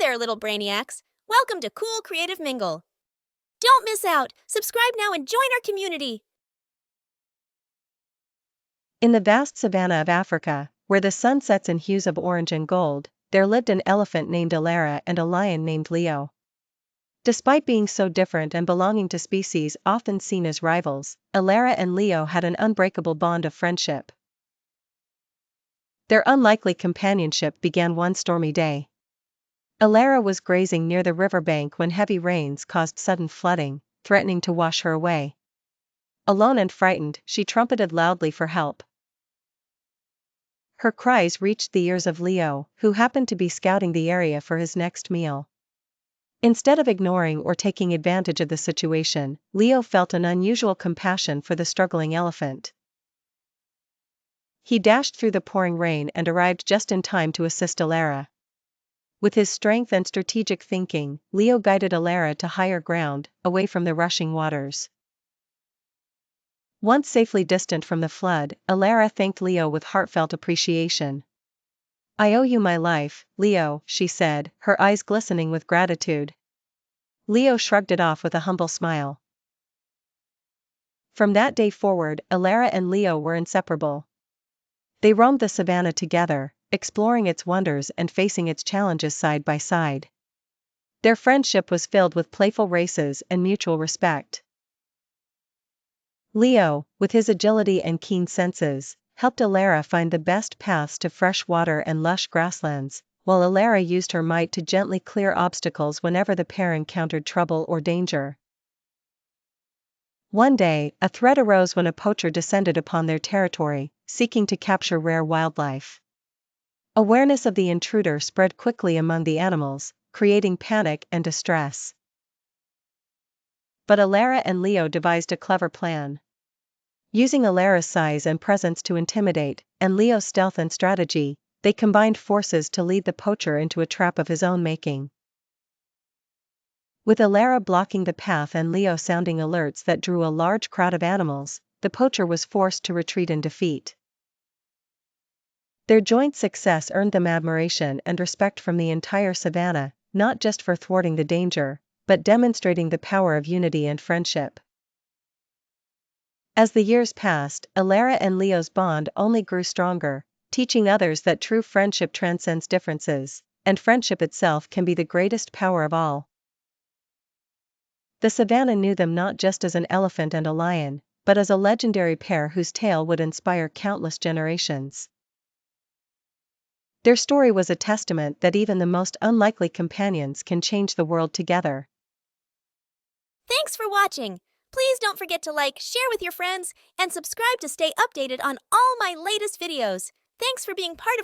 there, little brainiacs. Welcome to Kool Kreative Mingle. Don't miss out. Subscribe now and join our community. In the vast savanna of Africa, where the sun sets in hues of orange and gold, there lived an elephant named Elara and a lion named Leo. Despite being so different and belonging to species often seen as rivals, Elara and Leo had an unbreakable bond of friendship. Their unlikely companionship began one stormy day. Elara was grazing near the riverbank when heavy rains caused sudden flooding, threatening to wash her away. Alone and frightened, she trumpeted loudly for help. Her cries reached the ears of Leo, who happened to be scouting the area for his next meal. Instead of ignoring or taking advantage of the situation, Leo felt an unusual compassion for the struggling elephant. He dashed through the pouring rain and arrived just in time to assist Elara. With his strength and strategic thinking, Leo guided Elara to higher ground, away from the rushing waters. Once safely distant from the flood, Elara thanked Leo with heartfelt appreciation. "I owe you my life, Leo," she said, her eyes glistening with gratitude. Leo shrugged it off with a humble smile. From that day forward, Elara and Leo were inseparable. They roamed the savanna together, exploring its wonders and facing its challenges side by side. Their friendship was filled with playful races and mutual respect. Leo, with his agility and keen senses, helped Elara find the best paths to fresh water and lush grasslands, while Elara used her might to gently clear obstacles whenever the pair encountered trouble or danger. One day, a threat arose when a poacher descended upon their territory, seeking to capture rare wildlife. Awareness of the intruder spread quickly among the animals, creating panic and distress. But Elara and Leo devised a clever plan. Using Elara's size and presence to intimidate, and Leo's stealth and strategy, they combined forces to lead the poacher into a trap of his own making. With Elara blocking the path and Leo sounding alerts that drew a large crowd of animals, the poacher was forced to retreat in defeat. Their joint success earned them admiration and respect from the entire savanna, not just for thwarting the danger, but demonstrating the power of unity and friendship. As the years passed, Elara and Leo's bond only grew stronger, teaching others that true friendship transcends differences, and friendship itself can be the greatest power of all. The savanna knew them not just as an elephant and a lion, but as a legendary pair whose tale would inspire countless generations. Their story was a testament that even the most unlikely companions can change the world together. Thanks for watching. Please don't forget to like, share with your friends, and subscribe to stay updated on all my latest videos. Thanks for being part of